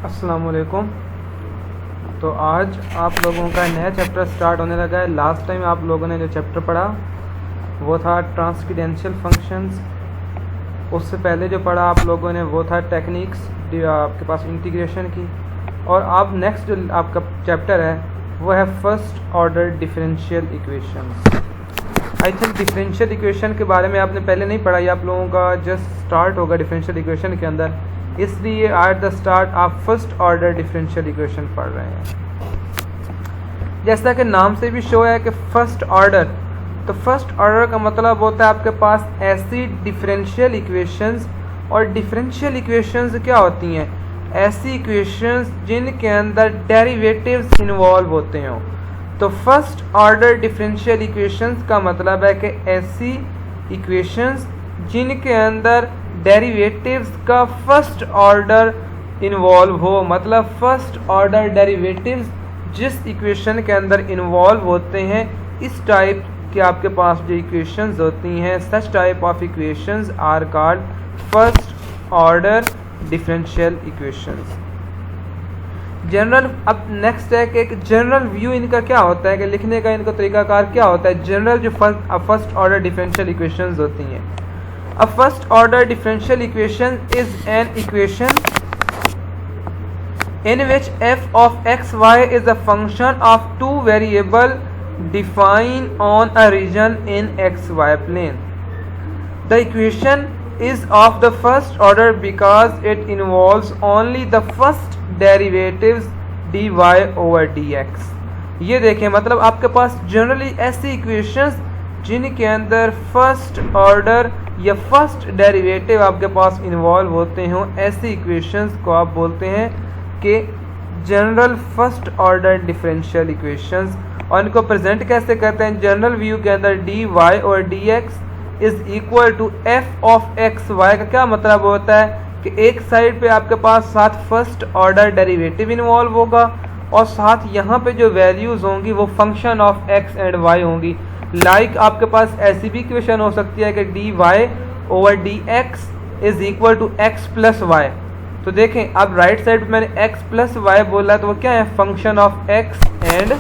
अस्सलामुअलैकुम। तो आज आप लोगों का नया चैप्टर स्टार्ट होने लगा है। लास्ट टाइम आप लोगों ने जो चैप्टर पढ़ा वो था ट्रांसकेंडेंशियल फंक्शंस। उससे पहले जो पढ़ा आप लोगों ने वो था टेक्निक्स आपके पास इंटीग्रेशन की। और अब नेक्स्ट जो आपका चैप्टर है वो है first order differential equations. I think differential equation के बारे में आपने पहले नहीं पढ़ा, ये आप लोगों का जस्ट स्टार्ट होगा डिफरेंशियल इक्वेशन के अंदर, इसलिए एट द स्टार्ट आप फर्स्ट ऑर्डर डिफरेंशियल इक्वेशन पढ़ रहे हैं। जैसा कि नाम से भी शो है कि फर्स्ट ऑर्डर, तो फर्स्ट ऑर्डर का मतलब होता है आपके पास ऐसी डिफरेंशियल इक्वेशंस। और डिफरेंशियल इक्वेशंस क्या होती हैं? ऐसी इक्वेशंस जिनके अंदर डेरिवेटिव्स इन्वॉल्व होते हों। तो फर्स्ट ऑर्डर डिफरेंशियल इक्वेशंस का मतलब है कि ऐसी इक्वेशंस जिनके अंदर डेरिवेटिव्स का फर्स्ट ऑर्डर इन्वॉल्व हो। मतलब फर्स्ट ऑर्डर डेरिवेटिव्स जिस इक्वेशन के अंदर इन्वॉल्व होते हैं, इस टाइप के आपके पास जो इक्वेशंस होती हैं, such type of equations are called first order differential equations. General, अब नेक्स्ट है कि एक जनरल व्यू इनका क्या होता है कि लिखने का इनका तरीकाकार क्या होता है। जनरल जो फर्स्ट ऑर्डर डिफरेंशियल इक्वेशंस होती हैं, a first order differential equation is an equation in which f of x y is a function of two variable defined on a region in xy plane. The equation is of the first order because it involves only the first derivatives dy over dx. ये देखें, मतलब आपके पास generally ऐसी equations जिनके अंदर first order या first derivative आपके पास involve होते हों, ऐसी इक्वेशंस को आप बोलते हैं कि general first order differential equations. और इनको प्रेजेंट कैसे करते हैं? जनरल व्यू के अंदर डी वाई और d x is equal to f of x y. का क्या मतलब होता है कि एक साइड पे आपके पास साथ फर्स्ट ऑर्डर डेरिवेटिव इन्वॉल्व होगा और साथ यहाँ पे जो वैल्यूज़ होंगी वो function of x and y होंगी। लाइक आपके पास ऐसी भी इक्वेशन हो सकती है कि d y over d x is equal to x plus y. तो देखें, अब राइट साइड पे मैंने एक्स प्लस वाई बोला है, तो वो क्या है? Function of x and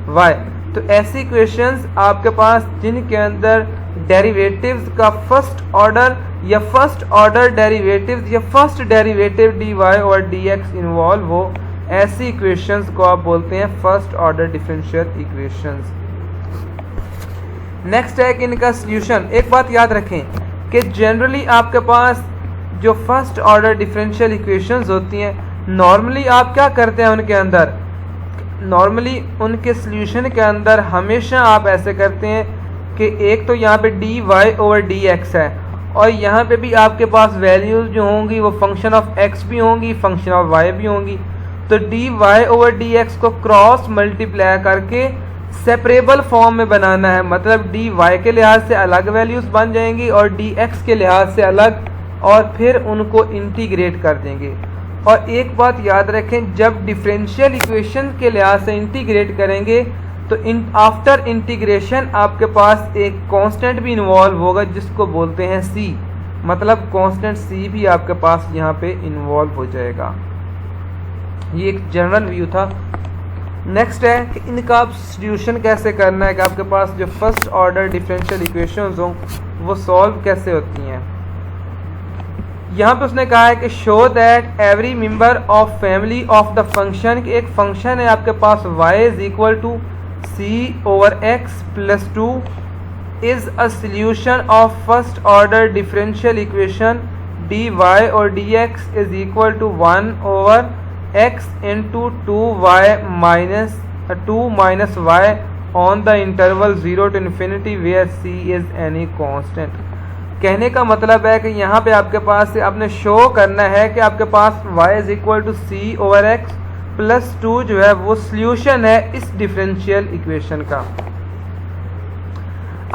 y. तो ऐसी इक्वेशंस आपके पास जिनके अंदर डेरिवेटिव्स का फर्स्ट ऑर्डर या फर्स्ट ऑर्डर डेरिवेटिव्स या फर्स्ट डेरिवेटिव डी वाई और डी एक्स इन्वॉल्व हो, ऐसी इक्वेशंस को आप बोलते हैं first order differential equations. Next है कि इनका सॉल्यूशन। एक बात याद रखें कि जनरली आपके पास जो फर्स्ट ऑर्डर डिफरेंशियल इक्वेशंस होती हैं, नॉर्मली आप क्या करते हैं उनके अंदर? नॉर्मली उनके सॉल्यूशन के अंदर हमेशा आप ऐसे करते हैं कि एक तो यहाँ पे d y over d x है और यहाँ पे भी आपके पास वैल्यूज़ जो होंगी वो फंक्शन ऑफ एक्स भी होंगी, फंक्शन ऑफ वाई भी होंगी। तो d y over d x को क्रॉस मल्टीप्लाई करके सेपरेबल फॉर्म में बनाना है। मतलब डी वाई के लिहाज से अलग वैल्यूज़ बन जाएंगी और डी एक्स के लिहाज से अलग, और फिर उनको इंटीग्रेट कर देंगे। और एक बात याद रखें, जब डिफरेंशियल इक्वेशन के लिहाज से इंटीग्रेट करेंगे तो आफ्टर इंटीग्रेशन आपके पास एक कांस्टेंट भी इन्वॉल्व होगा जिसको बोलते हैं सी। मतलब कांस्टेंट सी भी आपके पास यहाँ पे इन्वॉल्व हो जाएगा। ये एक जनरल व्यू था। नेक्स्ट है कि इनका आप सॉल्यूशन कैसे करना है, कि आपके पास जो फर्स्ट ऑर्डर डिफरेंशियल इक्वेशंस हों वो सॉल्व कैसे होती हैं। यहाँ पे उसने कहा है कि show that every member of family of the function, कि एक फंक्शन है आपके पास y is equal to c over x plus 2 is a solution of first order differential equation d y और d x is equal to 1 over x into 2y minus 2 minus y on the interval 0 to infinity where c is any constant। कहने का मतलब है कि यहाँ पे आपके पास आपने शो करना है कि आपके पास y is equal to c over x plus 2 जो है वो सॉल्यूशन है इस डिफरेंशियल इक्वेशन का।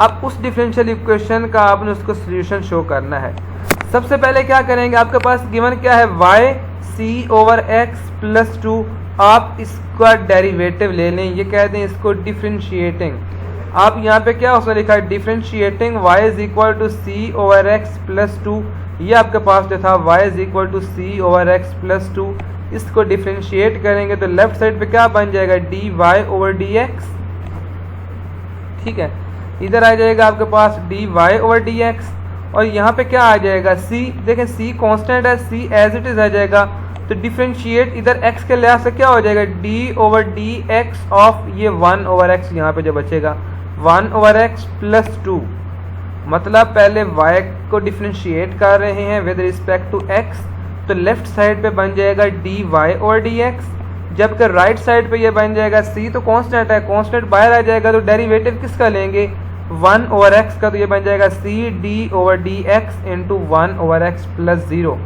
अब उस डिफरेंशियल इक्वेशन का आपने उसको सॉल्यूशन शो करना है। सबसे पहले क्या करेंगे, आपके पास गिवन क्या है? y c over x plus 2। आप इसका डेरिवेटिव ले लें, ये कह दें इसको डिफरेंशिएटिंग। आप यहाँ पे क्या उसने लिखा है? Differentiating y is equal to c over x plus 2। ये आपके पास जो था y is equal to c over x plus 2, इसको डिफ्रेंशिएट करेंगे तो लेफ्ट साइड पे क्या बन जाएगा, dy ओवर dx। ठीक है, इधर आ जाएगा आपके पास dy ओवर dx, और यहाँ पे क्या आ जाएगा c, देखें c कांस्टेंट है, c एज इट इज आ जाएगा, तो डिफ्रेंशिएट इधर x के लिहाज से क्या हो जाएगा, d ओवर dx ऑफ ये 1 ओवर x यहाँ पे जो बचेगा 1 ओवर x प्लस 2, मतलब पहले y को डिफ्रेंशिएट कर रहे हैं विद रिस्पेक्ट टू x, तो लेफ्ट साइड पे बन जाएगा dy ओवर dx, जबकि राइट साइड पे ये बन जाएगा c तो कांस्टेंट है, कांस्टेंट बाहर आ जाएगा, तो डेरिवेटिव किसका लेंगे 1 ओवर x का, तो ये बन जाएगा c d over dx into 1 over x plus 0,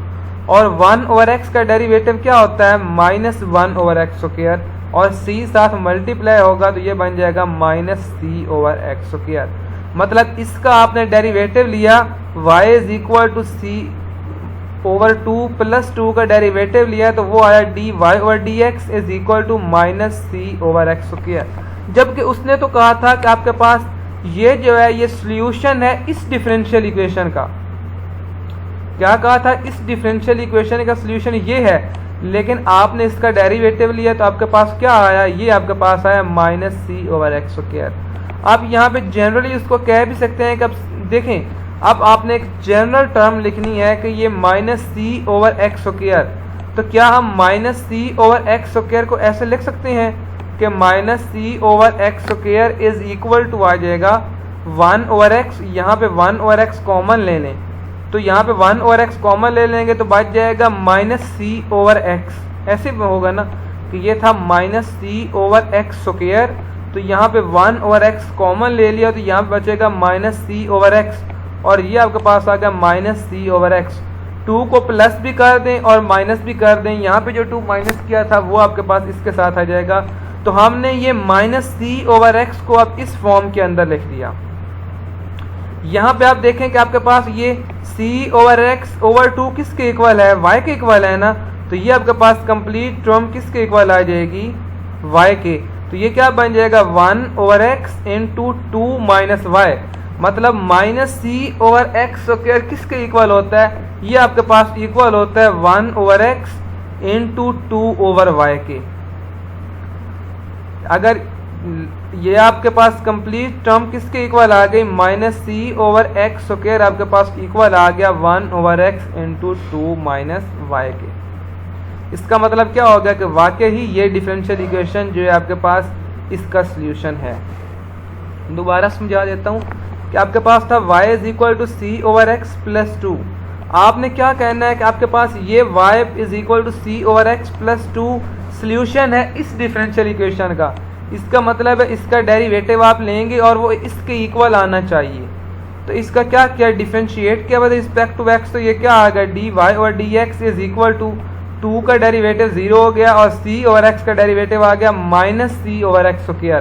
और 1 ओवर x का डेरिवेटिव क्या होता है माइनस 1 ओवर एक्स स्क्वायर, और c साथ मल्टीप्लाई होगा तो ये बन जाएगा minus c over x square. मतलब इसका आपने डेरिवेटिव लिया y is equal to c over 2 plus 2 का डेरिवेटिव लिया तो वो आया dy over dx is equal to minus c over x square, जबकि उसने तो कहा था कि आपके पास ये जो है ये सॉल्यूशन है इस डिफरेंशियल इक्वेशन का। क्या कहा था, इस डिफरेंशियल इक्वेशन का सॉल्यूशन ये है, लेकिन आपने इसका डेरिवेटिव लिया तो आपके पास क्या आया, ये आपके पास आया minus c over x square. आप यहाँ पे जनरली उसको कह भी सकते हैं कि अब देखें, अब आपने एक जनरल टर्म लिखनी है कि ये minus c over x square, तो क्या हम minus c over x square को ऐसे लिख सकते हैं कि minus c over x square is equal to आ जाएगा 1 ओवर x, यहाँ पे 1 ओवर x कॉमन ले लें, तो यहाँ पे 1 ओवर x कॉमन ले लेंगे तो बच जाएगा माइनस c ओवर x, ऐसे होगा ना कि ये था minus c over x square, तो यहाँ पे 1 ओवर x कॉमन ले लिया तो यहाँ पे बचेगा माइनस c ओवर x, और ये आपके पास आ गया माइनस c ओवर x। 2 को प्लस भी कर दें और माइनस भी कर दें, यहाँ पे जो 2 माइनस किया था वो आपके पास इसके साथ आ जाएगा, तो हमने ये माइनस c ओवर x को अब इस फॉर्म के अंदर लिख दिया। यहाँ पे आप देखें कि आपके पास ये c ओवर x ओवर 2 किसके इक्वल है, y के इक्वल है ना, तो ये आपके पास कंप्लीट टर्म किसके इक्वल आ जाएगी, y के, तो ये क्या बन जाएगा 1 over x into 2 minus y, मतलब minus c over x square किसके इक्वल होता है, ये आपके पास इक्वल होता है 1 over x into 2 over y के। अगर ये आपके पास कंप्लीट टर्म किसके इक्वल आ गई, minus c over x square आपके पास इक्वल आ गया 1 over x into 2 minus y के। इसका मतलब क्या होगा कि वाकई ही ये डिफरेंशियल इक्वेशन जो है आपके पास इसका सॉल्यूशन है। दोबारा समझा देता हूँ कि आपके पास था y is equal to c over x plus 2, आपने क्या कहना है कि आपके पास ये y is equal to c over x plus 2 solution है इस डिफरेंशियल इक्वेशन का। इसका मतलब है इसका डेरिवेटिव आप लेंगे और वो इसके इक्वल आना चाहिए, तो इसका क्या किया, डिफरेंशिएट किया विद रिस्पेक्ट टू x, तो ये क्या आ गया dy over dx is equal to 2 का डेरिवेटिव 0 हो गया और c ओवर x का डेरिवेटिव आ गया minus c over x square,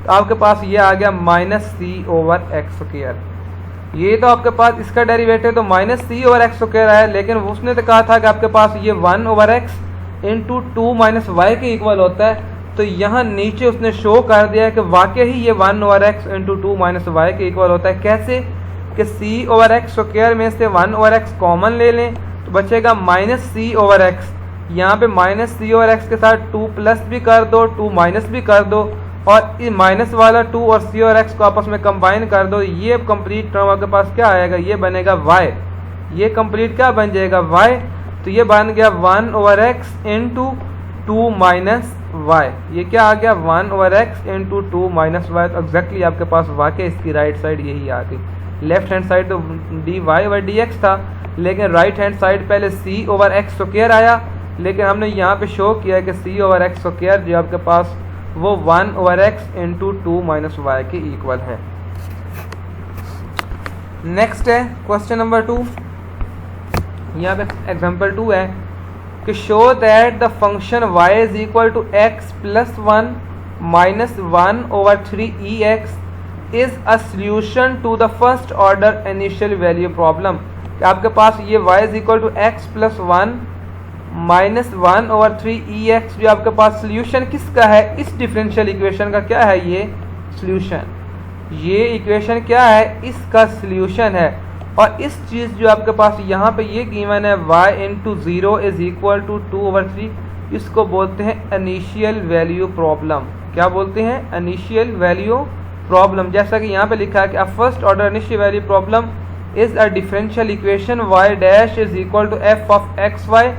तो आपके पास ये आ गया minus c over x square. ये तो आपके पास इसका डेरिवेटिव तो minus c over x square आया, लेकिन उसने तो कहा था कि आपके पास ये 1 over x into 2 minus y के इक्वल होता है, तो यहाँ नीचे उसने शो कर दिया है कि वाकई ही ये 1 over x into 2 minus y के इक्वल होता है। कैसे कि c ओवर एक्स स्क्वायर में से 1 ओवर x कॉमन ले लें तो बचेगा माइनस c ओवर x, यहाँ पे माइनस c ओवर x के साथ 2 प्लस भी कर दो 2 माइनस भी कर दो, और इस माइनस वाला 2 और c और x को आपस में कंबाइन कर दो, ये कंप्लीट टर्म आपके पास क्या आएगा, ये बनेगा y, ये कंप्लीट क्या बन जाएगा y, तो ये बन गया 1 over x into 2 minus y, ये क्या आ गया 1 over x into 2 minus y, तो एग्जैक्टली आपके पास वाकई इसकी राइट साइड यही आ गई। लेफ्ट हैंड साइड तो dy ओवर dx था, लेकिन राइट हैंड साइड पहले c ओवर एक्स स्क्वायर आया, लेकिन हमने यहाँ पे शो किया कि c ओवर एक्स स्क्वायर जो आपके पास वो 1 over x into 2 minus y के इक्वल है। नेक्स्ट है क्वेश्चन नंबर 2, यहाँ पे एग्जांपल 2 है कि show that the function y is equal to x plus 1 minus 1 over 3 ex is a solution to the first order initial value problem. आपके पास ये y is equal to x plus 1 minus 1 over 3 ex जो आपके पास solution किसका है, इस differential equation का क्या है, ये सॉल्यूशन, ये इक्वेशन क्या है, इसका सॉल्यूशन है। और इस चीज़ जो आपके पास यहाँ पे ये गिवन है y into 0 is equal to 2 over 3, इसको बोलते हैं इनिशियल वैल्यू प्रॉब्लम। क्या बोलते हैं? Initial value problem. जैसा कि यहाँ पे लिखा है कि a first order initial value problem is a differential equation y dash is equal to f of x y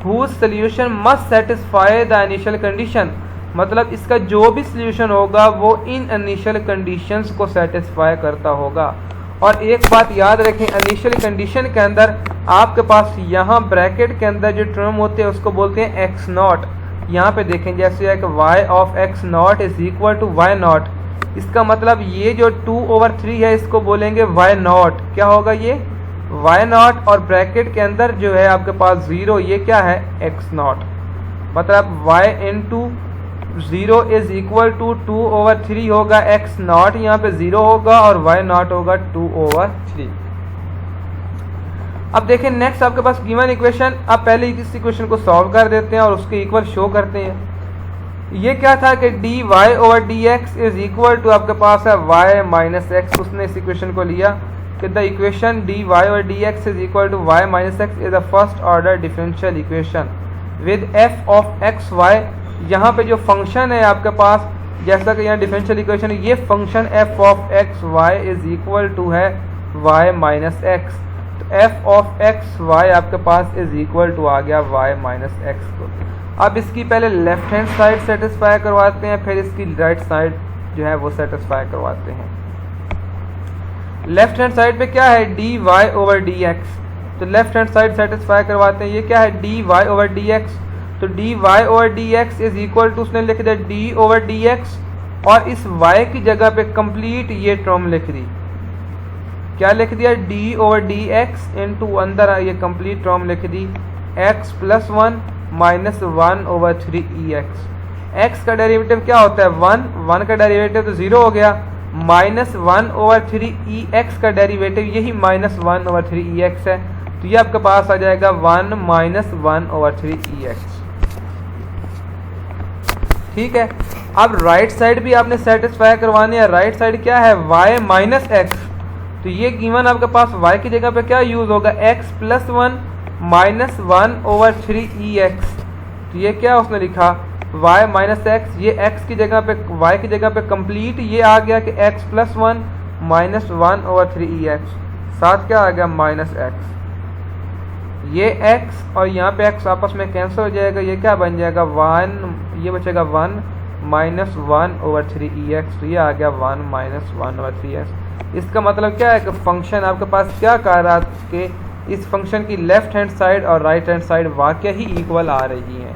whose solution must satisfy the initial condition। मतलब इसका जो भी सॉल्यूशन होगा वो इन इनिशियल कंडीशंस को सेटिस्फाई करता होगा। और एक बात याद रखें, इनिशियल कंडीशन के अंदर आपके पास यहाँ ब्रैकेट के अंदर जो टर्म होते हैं उसको बोलते हैं एक्स नॉट। यहाँ पे देखें जैसे है कि y of x not is equal to y not, इसका मतलब ये जो 2/3 है इसको बोलेंगे y नॉट। क्या होगा ये? y नॉट, और ब्रैकेट के अंदर जो है आपके पास 0, ये क्या है? x not. मतलब y into 0 is equal to 2/3 होगा x नॉट, यहाँ पे 0 होगा और y नॉट होगा 2/3। अब देखें नेक्स्ट आपके पास गिवन इक्वेशन। अब पहले इस इक्वेशन को सॉल्व कर देते हैं और उसके इक्वल शो करते हैं। ये क्या था कि dy/dx इज इक्वल टू आपके पास है y माइनस एक्स। उसने इस इक्वेशन को लिया कि the equation dy/dx is equal to y minus x is the first order differential equation with f of x y. यहाँ पे जो फंक्शन है आपके पास, जैसा कि यहाँ डिफरेंशियल इक्वेशन, ये function f of x y is equal to है y माइनस एक्स। तो f ऑफ एक्स वाई आपके पास इज इक्वल टू आ गया y माइनस एक्स को। अब इसकी पहले लेफ्ट हैंड साइड सेटिस्फाई करवाते हैं, फिर इसकी राइट साइड जो है वो सेटिस्फाई करवाते हैं। लेफ्ट हैंड साइड पे क्या है? dy/dx। तो लेफ्ट हैंड साइड सेटिस्फाई करवाते हैं। ये क्या है? dy/dx। तो dy/dx इज इक्वल टू, उसने लिख दिया d/dx और इस y की जगह पे कंप्लीट ये टर्म लिख दी। क्या लिख दिया? d/dx इंटू अंदर ये कंप्लीट टर्म लिख दी x प्लस 1 माइनस 1/3 x का डेरिवेटिव क्या होता है? 1 का डेरिवेटिव तो 0 हो गया, माइनस 1/3 का डेरिवेटिव यही माइनस 1/3 है। तो ये आपके पास आ जाएगा 1 माइनस 1/3 ठीक है। अब राइट साइड भी आपने सेटिस्फाई करवानी है। राइट साइड क्या है? y minus x. तो ये गिवन आपके पास y की जगह पे क्या यूज होगा? x प्लस 1 माइनस 1/3 तो ये क्या उसने लिखा? y minus x. ये x की जगह पे, y की जगह पे कंप्लीट ये आ गया कि x प्लस 1 माइनस 1/3 साथ क्या आ गया? Minus x. ये x और यहाँ पे x आपस में कैंसिल हो जाएगा, ये क्या बन जाएगा? 1, ये बचेगा 1 माइनस 1/3 तो ये आ गया 1 माइनस 1/3। इसका मतलब क्या है कि फंक्शन आपके पास क्या कह रहा है कि इस फंक्शन की लेफ्ट हैंड साइड और राइट हैंड साइड वाकई ही इक्वल आ रही हैं।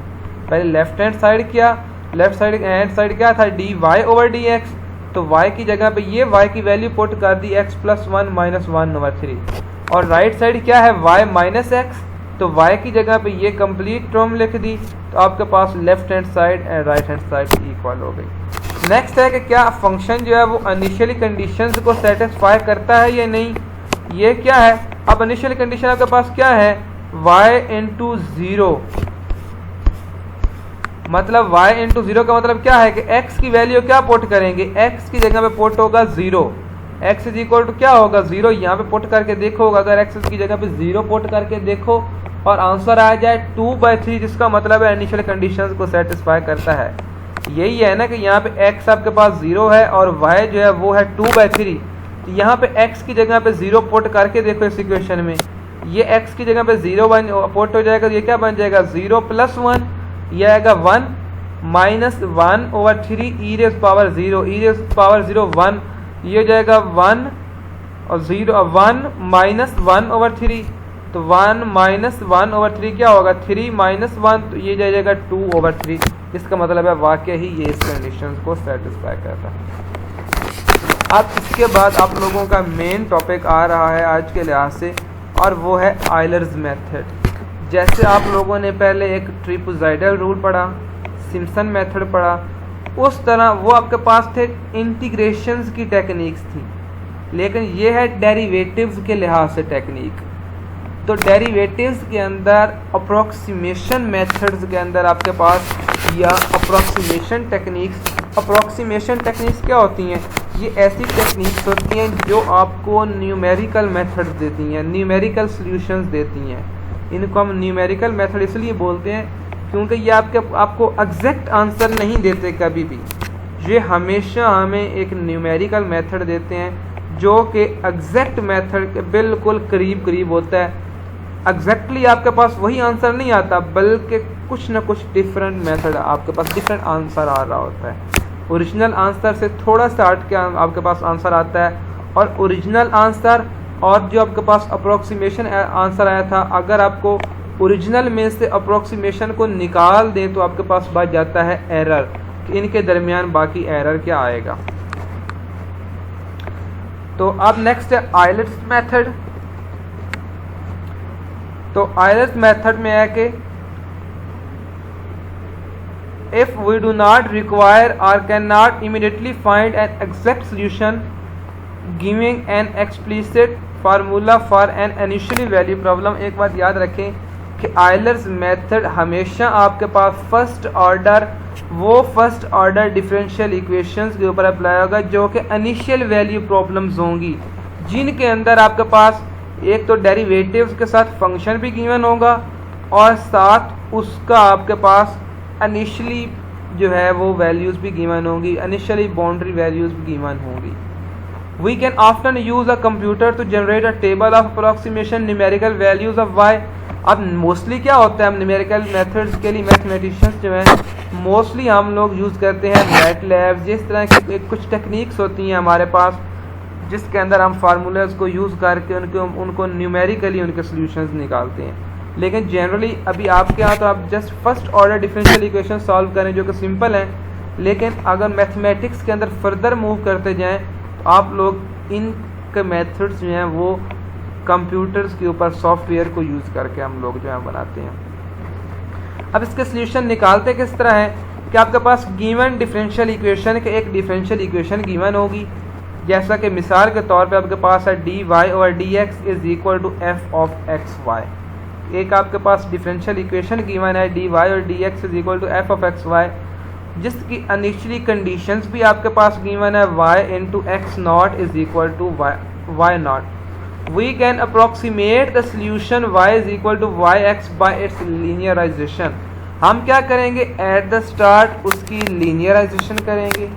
पहले लेफ्ट हैंड साइड क्या, लेफ्ट साइड क्या था? dy/dx। तो y की जगह पे ये y की वैल्यू पुट कर दी x प्लस 1 माइनस 1/3। और राइट साइड क्या है? y minus x. तो y की जगह पे ये कंप्लीट टर्म लिख दी। तो आपके पास left hand side and right hand side equal हो गई। नेक्स्ट है कि क्या फंक्शन जो है वो इनिशियली कंडीशंस को सेटिस्फाई करता है या नहीं। ये क्या है? अब इनिशियल कंडीशन आपके पास क्या है? y into 0। मतलब y इंटू 0 का मतलब क्या है कि x की वैल्यू क्या पुट करेंगे? x की जगह पे पुट होगा 0। x इज इक्वल टू क्या होगा? 0। यहाँ पे पुट करके देखो, अगर x की जगह पे 0 पुट करके देखो और आंसर आ जाए 2/3, जिसका मतलब है इनिशियल कंडीशंस को सेटिस्फाई करता है। यही है ना कि यहाँ पे x आपके पास 0 है और y जो है वो है 2/3। तो यहाँ पे x की जगह पे 0 पुट करके देखो इस इक्वेशन में, ये x की जगह पे 0 पुट हो जाएगा, तो ये क्या बन जाएगा? 0 प्लस 1, ये आएगा 1 minus 1/3 e rays power 0, e rays power 0 1, ये हो जाएगा 1 और 0 1 माइनस 1/3। तो 1 माइनस 1/3 क्या होगा? 3 माइनस 1, तो ये जाएगा 2/3। इसका मतलब है वाकई ही ये इस कंडीशन को सेटिस्फाई करता है। अब इसके बाद आप लोगों का मेन टॉपिक आ रहा है आज के लिहाज से, और वो है आयलर्स मेथड। जैसे आप लोगों ने पहले एक ट्रापेज़ॉइडल रूल पढ़ा, सिम्पसन मेथड पढ़ा, उस तरह वो आपके पास थे इंटीग्रेशंस की टेक्निक्स थी, लेकिन ये है डेरिवेटिव्स के लिहाज से टेक्निक। तो डेरिवेटिव्स के अंदर अप्रोक्सीमेशन मेथड्स के अंदर आपके पास या अप्रोक्सीमेशन टेक्निक्स क्या होती हैं? ये ऐसी टेक्निक्स होती हैं जो आपको न्यूमेरिकल मेथड्स देती हैं, न्यूमेरिकल सॉल्यूशंस देती हैं। इनको हम न्यूमेरिकल मेथड इसलिए बोलते हैं क्योंकि ये आपको एग्जैक्ट आंसर नहीं देते कभी भी। ये हमेशा हमें एक न्यूमेरिकल मेथड देते हैं जो कि एग्जैक्ट मेथड के बिल्कुल करीब करीब होता है। एग्जैक्टली आपके पास वही आंसर नहीं आता, बल्कि कुछ ना कुछ डिफरेंट मेथड आपके पास डिफरेंट आंसर आ रहा होता है। ओरिजिनल आंसर से थोड़ा सा हट के आपके पास आंसर आता है, और ओरिजिनल आंसर और जो आपके पास अप्रोक्सीमेशन आंसर आया था, अगर आपको ओरिजिनल में से अप्रोक्सीमेशन को निकाल दें तो आपके पास बच जाता है एरर, कि इनके दरमियान बाकी एरर क्या आएगा। तो अब नेक्स्ट है आइलेट्स मेथड। तो आइलेट्स मेथड में है कि if we do not require or cannot immediately find an exact solution, giving an explicit formula for an initially value problem। एक बात याद रखें कि आइलर्स मेथड हमेशा आपके पास फर्स्ट ऑर्डर डिफरेंशियल इक्वेशंस के ऊपर अप्लाई होगा जो कि इनिशियल वैल्यू प्रॉब्लम्स होंगी, जिनके अंदर आपके पास एक तो डेरिवेटिव्स के साथ फंक्शन भी गिवन होगा और साथ उसका आपके पास इनिशियली जो है वो वैल्यूज़ भी गिवन होंगी, इनिशियली बाउंड्री वैल्यूज़ भी गिवन होंगी। We can often use a computer to generate a table of approximation numerical values of y। अब मोस्टली क्या होता है, हम न्यूमेरिकल मेथड्स के लिए मैथमेटिशियंस जो हैं मोस्टली हम लोग यूज़ करते हैं मैटलैब, जिस तरह की कुछ टेक्निक्स होती हैं हमारे पास जिसके अंदर हम फार्मूलाज को यूज़ करके उनको न्यूमेरिकली उनके सॉल्यूशंस निकालते हैं। लेकिन जनरली अभी आपके यहाँ तो आप just first order differential equation solve करें जो कि सिंपल हैं, लेकिन अगर मैथमेटिक्स के अंदर फर्दर मूव करते जाएँ तो आप लोग इन के मेथड्स जो हैं वो कंप्यूटर्स के ऊपर सॉफ्टवेयर को यूज़ करके हम लोग जो है बनाते हैं। अब इसके सॉल्यूशन निकालते किस तरह है कि आपके पास गिवन डिफरेंशियल इक्वेशन के एक डिफरेंशियल इक्वेशन गिवन होगी, जैसा कि मिसाल के तौर पे आपके पास है dy और dx is equal to f of xy। एक आपके पास डिफरेंशियल इक्वेशन गिवन है dy और dx is equal to f of xy, जिसकी इनिशियली कंडीशंस भी आपके पास गिवन है y into x not is equal to y नॉट। We can approximate the solution y is equal to yx by its linearization. हम क्या करेंगे, एट द स्टार्ट उसकी लीनियराइजेशन करेंगे,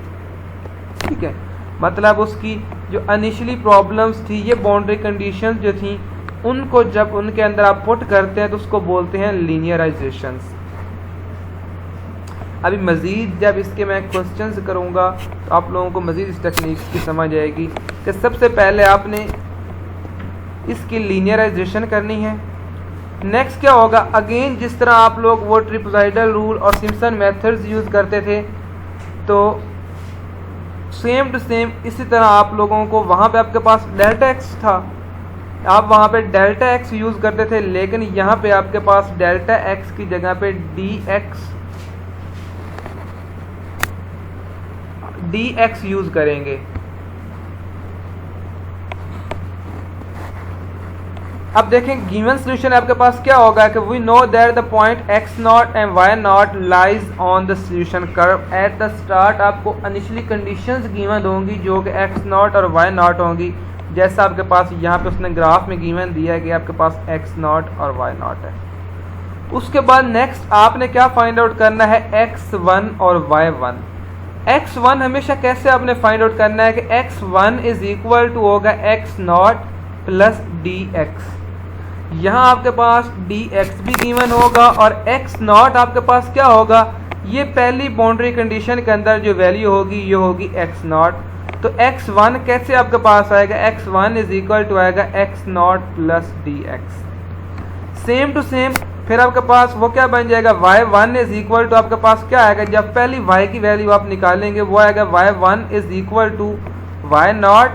ठीक है, मतलब उसकी जो इनिशियली प्रॉब्लम्स थी, ये बाउंड्री कंडीशंस जो थी, उनको जब उनके अंदर आप पुट करते हैं तो उसको बोलते हैं लीनियराइजेशंस। अभी मज़ीद जब इसके मैं क्वेश्चंस करूँगा तो आप लोगों को मज़ीद इस टेक्निक्स की समझ आएगी कि सबसे पहले आपने इसकी लीनियराइजेशन करनी है। नेक्स्ट क्या होगा, अगेन जिस तरह आप लोग वो ट्रिपज़ाइडल रूल और सिम्पसन मेथड्स यूज़ करते थे, तो सेम टू सेम इसी तरह आप लोगों को वहाँ पे आपके पास डेल्टा एक्स था, आप वहाँ पे डेल्टा एक्स यूज़ करते थे, लेकिन यहाँ पे आपके पास डेल्टा एक्स की जगह पे डी एक्स यूज़ करेंगे। अब देखें गिवन सॉल्यूशन आपके पास क्या होगा कि we know that the point x not and y not lies on the solution curve. At the start आपको इनिशियली कंडीशंस गिवन होंगी जो कि x नॉट और y नॉट होंगी, जैसा आपके पास यहाँ पे उसने ग्राफ में गिवन दिया है कि आपके पास x नॉट और y नॉट है। उसके बाद नेक्स्ट आपने क्या फाइंड आउट करना है, x1 और y1। x1 हमेशा कैसे आपने फाइंड आउट करना है कि x1 इज इक्वल टू होगा x नॉट प्लस dx। यहाँ आपके पास dx भी गिवन होगा और x नॉट आपके पास क्या होगा, ये पहली बाउंड्री कंडीशन के अंदर जो वैल्यू होगी ये होगी x नॉट। तो x1 कैसे आपके पास आएगा, x1 इज इक्वल टू आएगा x not plus dx। Same to same फिर आपके पास वो क्या बन जाएगा, y1 इज इक्वल टू आपके पास क्या आएगा, जब पहली y की वैल्यू आप निकालेंगे वो आएगा y1 is equal to y not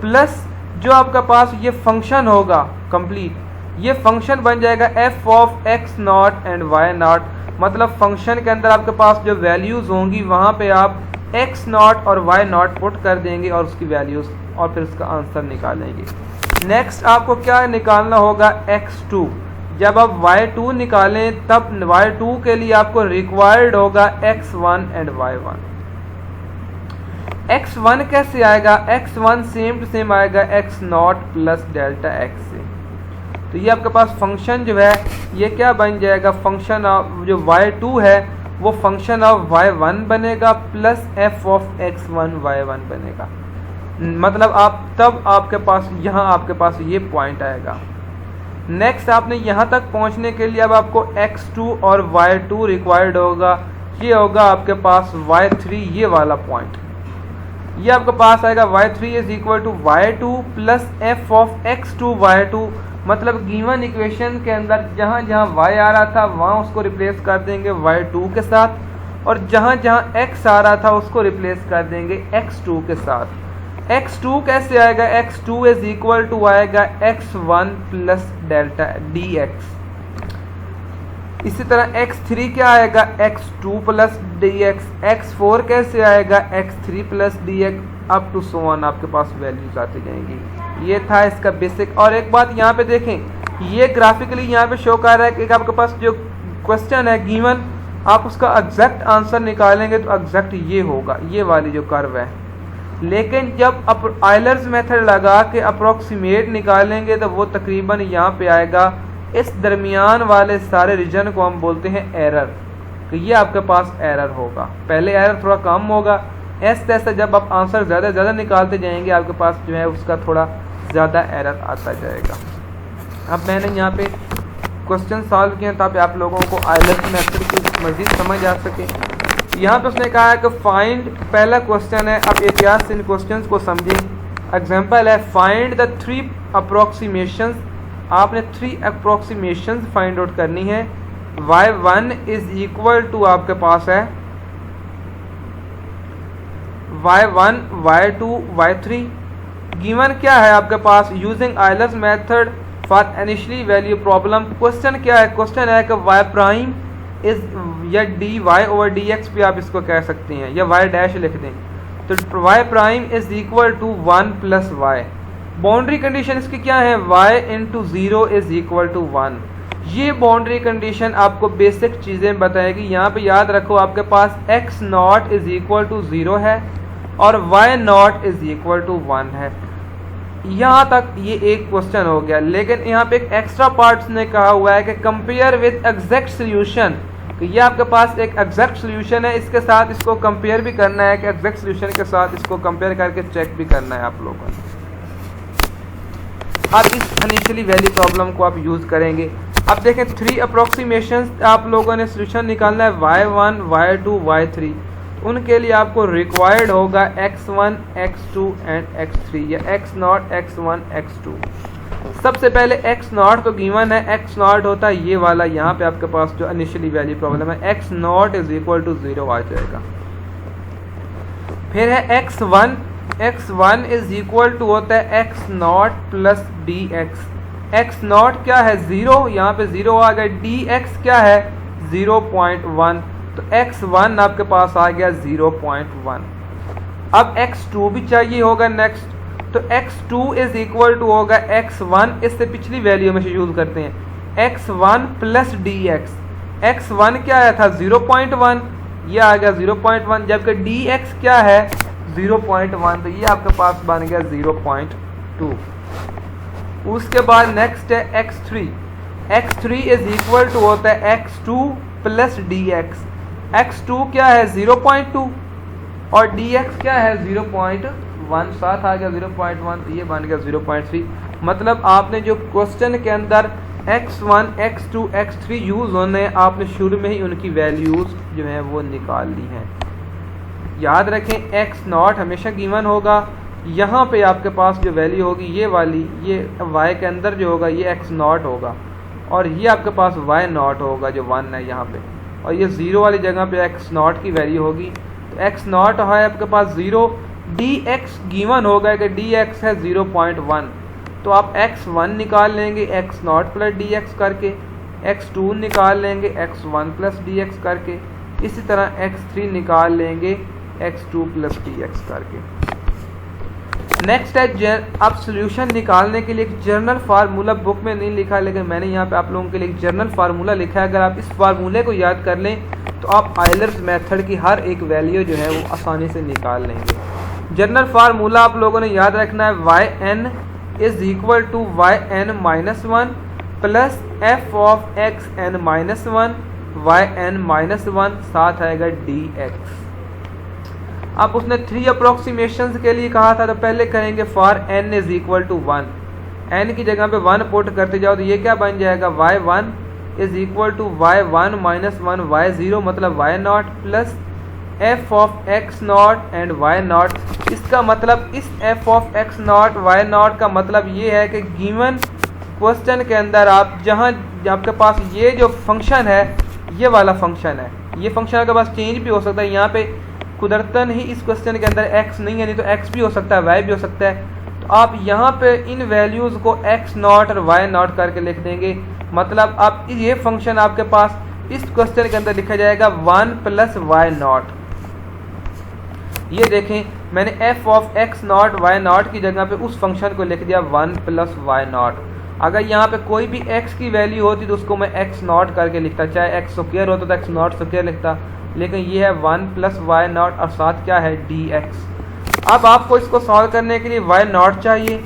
plus जो आपका पास ये फंक्शन होगा कंप्लीट, ये फंक्शन बन जाएगा f of x not and y not. मतलब फंक्शन के अंदर आपके पास जो वैल्यूज़ होंगी वहाँ पे आप x नॉट और y नॉट पुट कर देंगे और उसकी वैल्यूज़ और फिर उसका आंसर निकालेंगे। नेक्स्ट आपको क्या निकालना होगा, x2। जब आप y2 निकालें तब y2 के लिए आपको रिक्वायर्ड होगा x1 एंड y1। x1 कैसे आएगा, x1 सेम टू सेम आएगा x not plus delta x से। तो ये आपके पास फंक्शन जो है ये क्या बन जाएगा, फंक्शन ऑफ जो y2 है वो फंक्शन ऑफ y1 बनेगा plus f of x1 y1 बनेगा। मतलब आप तब आपके पास यहाँ आपके पास ये पॉइंट आएगा। नेक्स्ट आपने यहाँ तक पहुँचने के लिए अब आपको x2 और y2 रिक्वायर्ड होगा, ये होगा आपके पास y3 ये वाला पॉइंट। ये आपके पास आएगा y3 is equal to y2 plus f of x2 y2। मतलब गिवन इक्वेशन के अंदर जहाँ जहाँ y आ रहा था वहाँ उसको रिप्लेस कर देंगे y2 के साथ, और जहाँ जहाँ x आ रहा था उसको रिप्लेस कर देंगे x2 के साथ। x2 कैसे आएगा, x2 इज इक्वल टू आएगा x1 प्लस डेल्टा dx। इसी तरह x3 क्या आएगा, x2 प्लस dx। x4 कैसे आएगा, x3 plus dx up to so on आपके पास वैल्यूज आती जाएंगी। ये था इसका बेसिक। और एक बात यहाँ पे देखें, ये ग्राफिकली यहाँ पे शो कर रहा है कि आपके पास जो क्वेश्चन है गिवन, आप उसका एग्जैक्ट आंसर निकालेंगे तो एग्जैक्ट ये होगा, ये वाली जो कर्व है। लेकिन जब आयलर्स मेथड लगा के अप्रोक्सीमेट निकालेंगे तो वो तकरीबन यहाँ पे आएगा। इस दरमियान वाले सारे रीजन को हम बोलते हैं एरर, तो ये आपके पास एरर होगा। पहले एरर थोड़ा कम होगा, ऐसे तैसे जब आप आंसर ज़्यादा निकालते जाएंगे आपके पास जो है उसका थोड़ा ज़्यादा एरर आता जाएगा। अब मैंने यहाँ पे क्वेश्चन सॉल्व किया ताकि आप लोगों को आयलर्स मेथड की मज़ीद समझ आ सके। यहाँ पे उसने कहा है कि फाइंड, पहला क्वेश्चन है, अब एहतियात से इन क्वेश्चंस को समझें। एग्जांपल है फाइंड द 3 अप्रोक्सीमेशंस। आपने 3 अप्रोक्सीमेशंस फाइंड आउट करनी है। y1 इज इक्वल टू आपके पास है y1 y2 y3। गिवन क्या है आपके पास, using Euler's method for initially value problem. Question क्या है, क्वेश्चन है कि y प्राइम इज या dy ओवर dx भी आप इसको कह सकते हैं, या y डैश लिख दें। तो y prime is equal to 1 plus y। Boundary condition इसकी क्या है, y into 0 is equal to 1। ये बाउंड्री कंडीशन आपको बेसिक चीज़ें बताएगी। यहाँ पे याद रखो आपके पास x not is equal to 0 है और y not is equal to 1 है। यहाँ तक ये एक क्वेश्चन हो गया। लेकिन यहाँ पे एक एक्स्ट्रा पार्ट्स ने कहा हुआ है कि कंपेयर विद एग्जैक्ट सोल्यूशन। तो ये आपके पास एक एग्जैक्ट सोल्यूशन है, इसके साथ इसको कंपेयर भी करना है कि एग्जैक्ट सोल्यूशन के साथ इसको कंपेयर करके चेक भी करना है आप लोगों ने। अब इस इनिशियली वैल्यू प्रॉब्लम को आप यूज़ करेंगे। अब देखें 3 अप्रोक्सीमेशंस आप लोगों ने सोल्यूशन निकालना है, y1 y2 y3। उनके लिए आपको रिक्वायर्ड होगा x1 x2 एंड x3 या x0 x1 x2। सबसे पहले x0 तो गिवन है, x0 होता है ये वाला, यहाँ पे आपके पास जो इनिशियली वैल्यू प्रॉब्लम है x0 इज इक्वल टू 0 आ जाएगा। फिर है x1, x1 is equal to होता है x0 प्लस dx। x0 क्या है 0, यहाँ पे 0 आ गया। dx क्या है 0.1, तो x1 आपके पास आ गया 0.1। अब x2 भी चाहिए होगा नेक्स्ट, तो x2 इज इक्वल टू होगा x1, इससे पिछली वैल्यू में से यूज करते हैं, x1 प्लस dx। x1 क्या आया था 0.1, ये आ गया 0.1, जबकि dx क्या है 0.1, तो ये आपके पास बन गया 0.2। उसके बाद नेक्स्ट है x3। x3 is equal to होता है x2 प्लस dx। x2 क्या है 0.2 और dx क्या है 0.1, साथ आ गया 0.1, तो ये बन गया 0.3। मतलब आपने जो क्वेश्चन के अंदर x1 x2 x3 यूज़ होने, आपने शुरू में ही उनकी वैल्यूज़ जो हैं वो निकाल ली हैं। याद रखें x0 हमेशा गिवन होगा। यहाँ पे आपके पास जो वैल्यू होगी ये वाली, ये y के अंदर जो होगा ये x0 होगा, और ये आपके पास y0 होगा जो 1 है यहाँ पे, और ये 0 वाली जगह पे x0 की वैल्यू होगी। तो x0 है आपके पास 0, dx गिवन होगा कि dx है 0.1, तो आप x1 निकाल लेंगे x0 प्लस dx करके, x2 निकाल लेंगे x1 प्लस dx करके, इसी तरह x3 निकाल लेंगे x2 प्लस dx करके। नेक्स्ट है अब सॉल्यूशन निकालने के लिए एक जर्नल फार्मूला, बुक में नहीं लिखा लेकिन मैंने यहाँ पे आप लोगों के लिए एक जर्नल फार्मूला लिखा है। अगर आप इस फार्मूले को याद कर लें तो आप आयलर्स मेथड की हर एक वैल्यू जो है वो आसानी से निकाल लेंगे। जर्नल फार्मूला आप लोगों ने याद रखना है, yn is equal to yn minus 1 plus f of x n minus one y n minus one, साथ आएगा डी एक्स। अब उसने 3 अप्रोक्सीमेशन के लिए कहा था, तो पहले करेंगे for n is equal to 1, n की जगह पे 1 पुट करते जाओ, तो ये क्या बन जाएगा y1 is equal to y1 minus 1 y0 मतलब y0 plus f of x not and y not. इसका मतलब इस f of x not y not का मतलब ये है कि गिवन क्वेश्चन के अंदर आप जहाँ आपके पास ये जो फंक्शन है, ये वाला फंक्शन है, ये फंक्शन आपके पास चेंज भी हो सकता है। यहाँ पे कुदरतन ही इस क्वेश्चन के अंदर x नहीं है, नहीं तो x भी हो सकता है, y भी हो सकता है। तो आप यहाँ पे इन वैल्यूज़ को x नॉट और y नॉट करके लिख देंगे। मतलब अब ये फंक्शन आपके पास इस क्वेश्चन के अंदर लिखा जाएगा 1 प्लस वाई नॉट। ये देखें, मैंने f of x not y not की जगह पे उस फंक्शन को लिख दिया 1 प्लस वाई नॉट। अगर यहाँ पे कोई भी x की वैल्यू होती तो उसको मैं x नॉट करके लिखता, चाहे x स्क्वायर होता तो x नॉट स्क्वायर लिखता, लेकिन ये है 1 प्लस वाई नॉट और साथ क्या है dx। अब आपको इसको सॉल्व करने के लिए y नॉट चाहिए।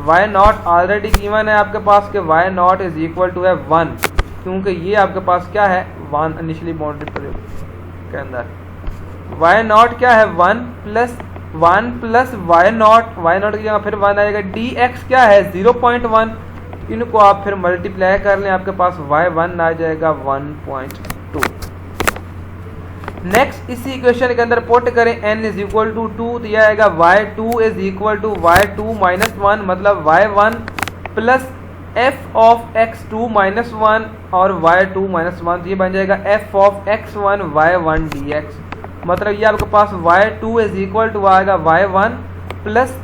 y नॉट ऑलरेडी गिवन है आपके पास कि y not is equal to है 1, क्योंकि ये आपके पास क्या है 1 इनिशियली बाउंड्री के अंदर। y नॉट क्या है 1 प्लस y नॉट की जगह फिर 1 आएगा। dx क्या है 0.1, इनको आप फिर मल्टीप्लाई कर लें, आपके पास y1 आ जाएगा 1.2। नेक्स्ट इसी इक्वेशन के अंदर पुट करें n इज इक्वल टू 2, तो यह आएगा y2 is equal to y2 minus 1 मतलब y1 plus f of x2 minus 1 और y2 माइनस 1, तो ये बन जाएगा f of x1 y1 dx। मतलब ये आपके पास y2 इज इक्वल टू आएगा y1 plus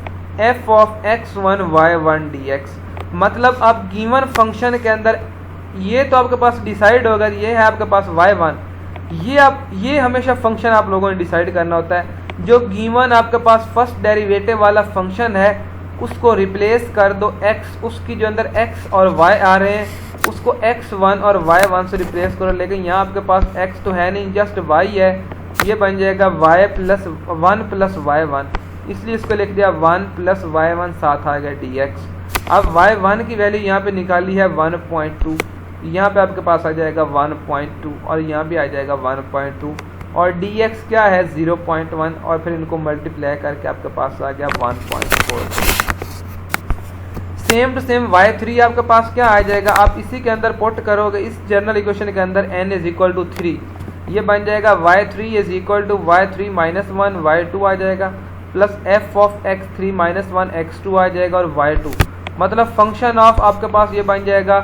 f of x1 y1 dx। मतलब अब गिवन फंक्शन के अंदर ये तो आपके पास डिसाइड होगा, ये है आपके पास y1, ये हमेशा फंक्शन आप लोगों ने डिसाइड करना होता है। जो गिवन आपके पास फर्स्ट डेरिवेटिव वाला फंक्शन है उसको रिप्लेस कर दो x, उसकी जो अंदर x और y आ रहे हैं उसको x1 और y1 से रिप्लेस करो, लेकिन यहाँ आपके पास x तो है नहीं, जस्ट y है, ये बन जाएगा y प्लस 1 प्लस y1, इसलिए इसको लिख दिया 1 प्लस y1, साथ आ गया dx। अब y1 की वैल्यू यहाँ पे निकाली है 1.2, यहाँ पे आपके पास आ जाएगा 1.2 और यहाँ भी आ जाएगा 1.2 और dx क्या है 0.1 और फिर इनको मल्टीप्लाई करके आपके पास आ गया 1.4। सेम टू सेम y3 आपके पास क्या आ जाएगा, आप इसी के अंदर पुट करोगे इस जनरल इक्वेशन के अंदर n इज इक्वल टू 3, ये बन जाएगा y3 is equal to y3 minus 1 y2 आ जाएगा plus f of x3 minus 1 x2 आ जाएगा और y2, मतलब फंक्शन ऑफ आपके पास ये बन जाएगा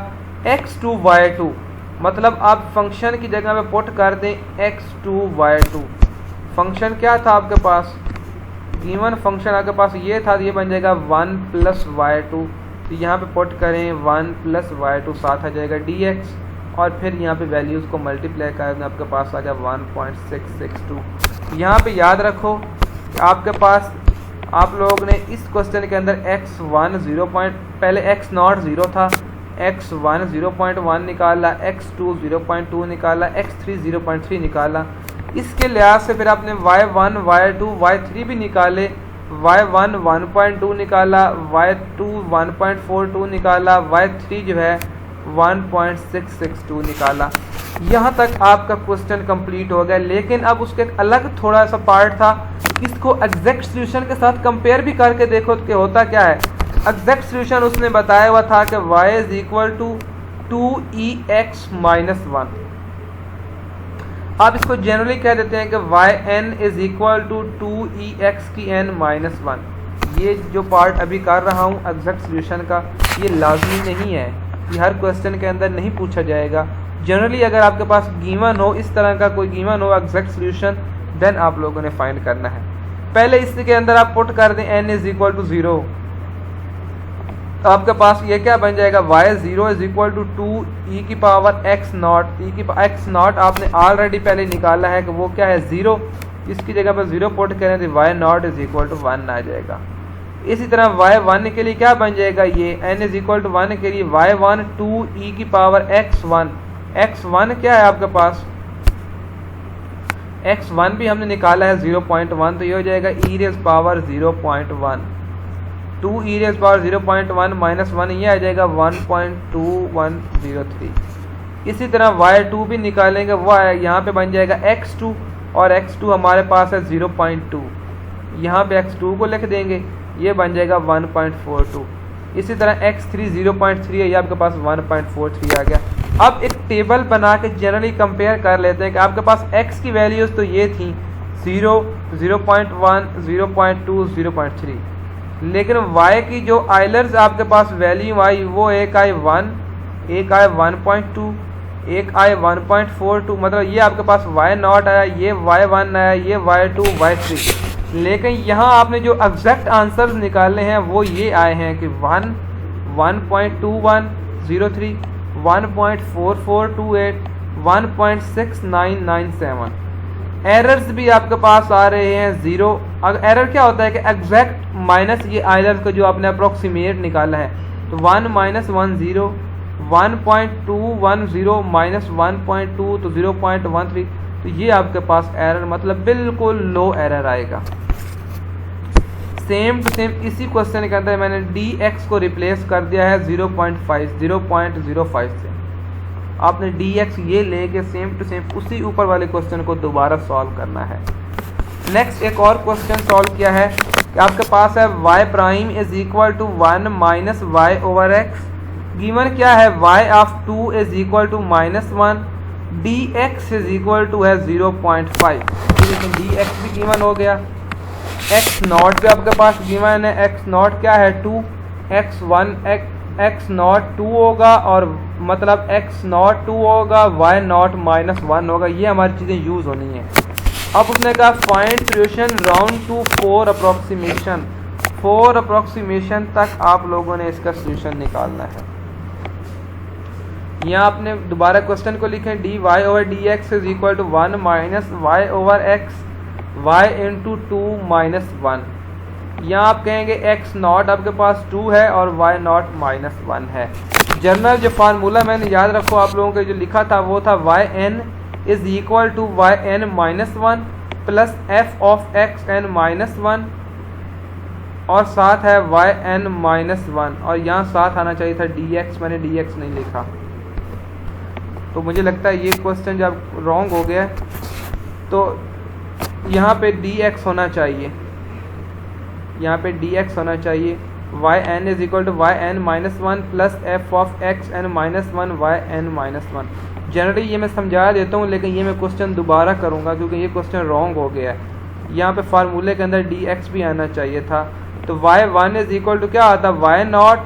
x2 y2। मतलब आप फंक्शन की जगह में पुट कर दें x2 y2। फंक्शन क्या था आपके पास, गिवन फंक्शन आपके पास ये था, ये बन जाएगा 1 प्लस y2, तो यहाँ पे पुट करें 1 प्लस y2, साथ आ जाएगा dx और फिर यहाँ पे वैल्यूज़ को मल्टीप्लाई करें, आपके पास आ गया 1.662। यहाँ पे याद रखो कि आपके पास आप लोगों ने इस क्वेश्चन के अंदर x1 पहले x नॉट 0 था, x1 0.1 निकाला, x2 0.2 निकाला, x3 0.3 निकाला। इसके लिहाज से फिर आपने y1 y2 y3 भी निकाले, y1 1.2 निकाला, y2 1.42 निकाला, y3 जो है 1.662 निकाला। यहाँ तक आपका क्वेश्चन कंप्लीट हो गया, लेकिन अब उसके एक अलग थोड़ा सा पार्ट था, इसको एग्जैक्ट सॉल्यूशन के साथ कंपेयर भी करके देखो कि होता क्या है। एग्जैक्ट सॉल्यूशन उसने बताया हुआ था कि y is equal to 2ex minus 1। आप इसको जनरली कह देते हैं कि yn is equal to 2ex की n माइनस 1। ये जो पार्ट अभी कर रहा हूँ एग्जैक्ट सॉल्यूशन का, ये लाजमी नहीं है, ये हर क्वेश्चन के अंदर नहीं पूछा जाएगा। जनरली अगर आपके पास गिवन हो, इस तरह का कोई गिवन हो एग्जैक्ट सॉल्यूशन, देन आप लोगों ने फाइंड करना है। पहले इसके अंदर आप पुट कर दें n इज इक्वल टू 0, तो आपके पास ये क्या बन जाएगा y0 is equal to 2 e की पावर x नॉट। e की x नॉट आपने ऑलरेडी पहले निकाला है कि वो क्या है 0, इसकी जगह पर 0 पुट करें तो y not is equal to 1 आ जाएगा। इसी तरह y1 के लिए क्या बन जाएगा, ये n इज इक्वल टू 1 के लिए y1 2 e की पावर x1। x1 क्या है आपके पास, x1 भी हमने निकाला है 0.1, तो ये हो जाएगा e rays power 0.1। 2 e rays power 0.1 minus 1 ये आ जाएगा 1.2103। इसी तरह y2 भी निकालेंगे, वो यहाँ पे बन जाएगा x2 और x2 हमारे पास है 0.2, यहाँ पे x2 को लिख देंगे, ये बन जाएगा 1.42। इसी तरह x3 0.3 है, ये आपके पास 1.43 आ गया। अब एक टेबल बना के जनरली कंपेयर कर लेते हैं कि आपके पास x की वैल्यूज़ तो ये थी 0, 0.1, 0.2, 0.3, लेकिन y की जो आइलर्स आपके पास वैल्यू आई वो एक आई 1, एक आए 1.2, एक आए 1.42, मतलब ये आपके पास y0 आया, ये y1 आया, ये y2, y3। लेकिन यहाँ आपने जो एग्जैक्ट आंसर्स निकाले हैं वो ये आए हैं कि 1, 1.2103, 1.4428, 1.6997। एरर्स भी आपके पास आ रहे हैं 0। एरर क्या होता है कि एग्जैक्ट माइनस ये आइलर्स को जो आपने अप्रोक्सीमेट निकाला है, तो 1 -10, 1.210 माइनस 1.2 तो 0.13, तो ये आपके पास एरर मतलब बिल्कुल लो एरर आएगा। सेम टू सेम इसी क्वेश्चन के अंदर मैंने dx को रिप्लेस कर दिया है 0.05 से। आपने dx ये लेके सेम टू सेम उसी ऊपर वाले क्वेश्चन को दोबारा सॉल्व करना है। नेक्स्ट एक और क्वेश्चन सॉल्व किया है कि आपके पास है y prime is equal to 1 minus y over x. Given क्या है y of 2 is equal to -1, dx is equal to है 0.5। dx भी गिवन हो गया, x नॉट भी आपके पास गिवन है, x नॉट क्या है 2, x नॉट 2 होगा और मतलब x नॉट 2 होगा, y नॉट -1 होगा। ये हमारी चीज़ें यूज़ होनी है। अब उसने कहा find solution round to 4 approximation. 4 approximation तक आप लोगों ने इसका सोल्यूशन निकालना है। यहाँ आपने दोबारा क्वेश्चन को लिखें dy over dx is equal to 1 minus y over x, y into 2 minus 1। यहाँ आप कहेंगे x नॉट आपके पास 2 है और y नॉट -1 है। जनरल जो फार्मूला मैंने याद रखो आप लोगों के जो लिखा था वो था yn is equal to yn -1 plus f of xn -1 और साथ है yn -1 और यहाँ साथ आना चाहिए था dx, मैंने dx नहीं लिखा तो मुझे लगता है ये क्वेश्चन जब रॉन्ग हो गया तो यहाँ पे dx होना चाहिए, यहाँ पे dx होना चाहिए। yn is equal to yn -1 plus f of xn -1 yn -1। Generally ये मैं समझा देता हूँ लेकिन ये मैं क्वेश्चन दोबारा करूँगा क्योंकि ये क्वेश्चन रॉन्ग हो गया है। यहाँ पे फार्मूले के अंदर dx भी आना चाहिए था। तो y1 इज इक्वल टू क्या आता है y नॉट,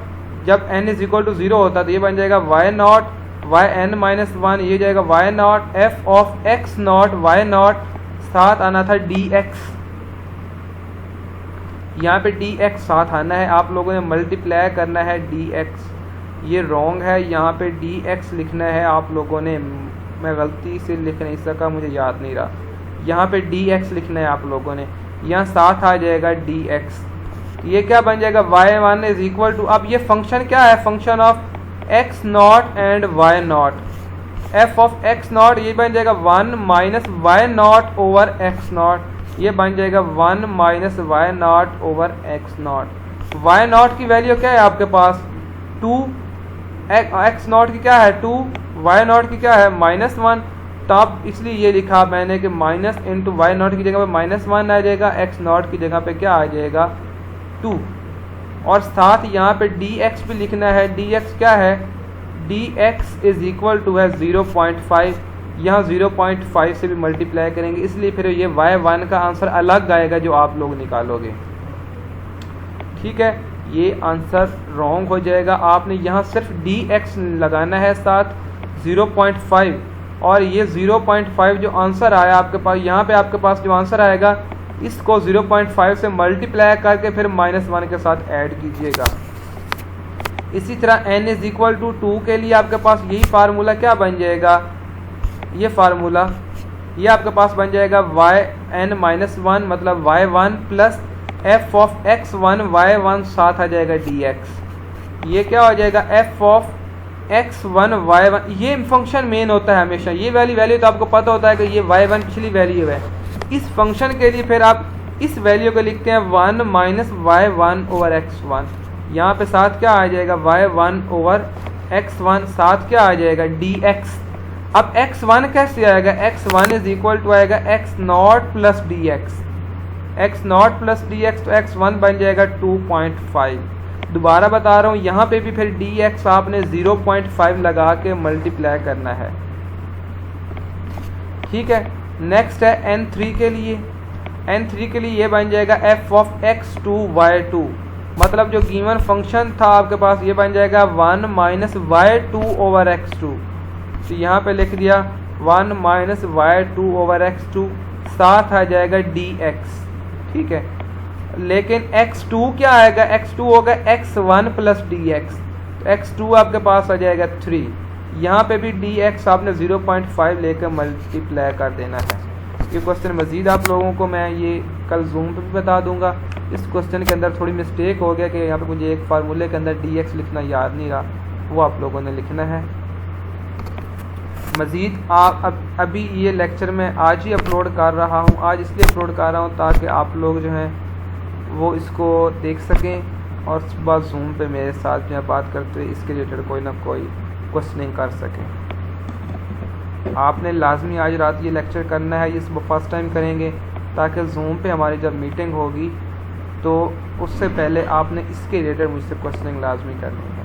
जब n इज इक्वल टू 0 होता तो ये बन जाएगा y नॉट yn -1, ये जाएगा y not f of x not y not, साथ आना था dx। यहाँ पे dx साथ आना है, आप लोगों ने मल्टीप्लाई करना है dx। ये रॉन्ग है, यहाँ पे dx लिखना है आप लोगों ने, मैं गलती से लिख नहीं सका, मुझे याद नहीं रहा। यहाँ पे dx लिखना है आप लोगों ने, यहाँ साथ आ जाएगा dx। ये क्या बन जाएगा y1 इज इक्वल टू, अब ये फंक्शन क्या है, function of x not and y not. f of x not ये बन जाएगा 1 minus y not over x not, ये बन जाएगा 1 minus y not over x not. Y not की वैल्यू क्या है आपके पास 2, x नॉट की क्या है 2, वाई नॉट की क्या है -1। तो अब इसलिए ये लिखा मैंने कि माइनस इंटू वाई नॉट की जगह पे -1 आ जाएगा, x नॉट की जगह पे क्या आ जाएगा 2। और साथ यहाँ पे dx भी लिखना है, dx क्या है dx इज इक्वल टू है 0.5, यहाँ 0.5 से भी मल्टीप्लाई करेंगे, इसलिए फिर ये y1 का आंसर अलग आएगा जो आप लोग निकालोगे। ठीक है, ये आंसर रॉन्ग हो जाएगा। आपने यहाँ सिर्फ dx लगाना है साथ 0.5 और ये 0.5 जो आंसर आया आपके पास, यहाँ पे आपके पास जो आंसर आएगा इसको 0.5 से मल्टीप्लाई करके फिर -1 के साथ ऐड कीजिएगा। इसी तरह n इज इक्वल टू 2 के लिए आपके पास यही फार्मूला क्या बन जाएगा, ये फार्मूला ये आपके पास बन जाएगा yn -1 मतलब y1 plus f of x1 y1 साथ आ जाएगा dx। ये क्या हो जाएगा f ऑफ x1 y1, ये फंक्शन मेन होता है हमेशा, ये वाली वैल्यू तो आपको पता होता है कि ये y1 पिछली वैल्यू है। इस फंक्शन के लिए फिर आप इस वैल्यू को लिखते हैं 1 माइनस y1 ओवर x1। यहाँ पे साथ क्या आ जाएगा y1 ओवर x1, साथ क्या आ जाएगा dx। अब x1 कैसे आएगा, x1 इज इक्वल टू आएगा x not plus D x, x not plus D x, तो x1 बन जाएगा 2.5। दोबारा बता रहा हूँ यहाँ पे भी फिर dx आपने 0.5 लगा के मल्टीप्लाई करना है, ठीक है। नेक्स्ट है n3 के लिए, n3 के लिए ये बन जाएगा f ऑफ x2 y2, मतलब जो गिवन फंक्शन था आपके पास ये बन जाएगा 1 माइनस y2 ओवर x2, तो यहाँ पे लिख दिया 1 माइनस y2 ओवर x2, साथ आ जाएगा dx, ठीक है। लेकिन x2 क्या आएगा, x2 होगा x1 प्लस dx, तो x2 आपके पास आ जाएगा 3। यहाँ पे भी dx आपने 0.5 लेकर मल्टीप्लाई कर देना है। ये क्वेश्चन मज़ीद आप लोगों को मैं ये कल जूम पे भी बता दूंगा। इस क्वेश्चन के अंदर थोड़ी मिस्टेक हो गया कि यहाँ पे मुझे एक फार्मूले के अंदर dx लिखना याद नहीं रहा, वो आप लोगों ने लिखना है। मज़ीद आप अभी ये लेक्चर मैं आज ही अपलोड कर रहा हूँ, आज इसलिए अपलोड कर रहा हूँ ताकि आप लोग जो हैं वो इसको देख सकें और सुबह जूम पे मेरे साथ जो है बात करते हुए इसके रिलेटेड कोई ना कोई क्वेश्चनिंग कर सकें। आपने लाजमी आज रात ये लेक्चर करना है, ये सुबह फर्स्ट टाइम करेंगे ताकि जूम पे हमारी जब मीटिंग होगी तो उससे पहले आपने इसके रिलेटेड मुझसे क्वेश्चनिंग लाजमी करनी है।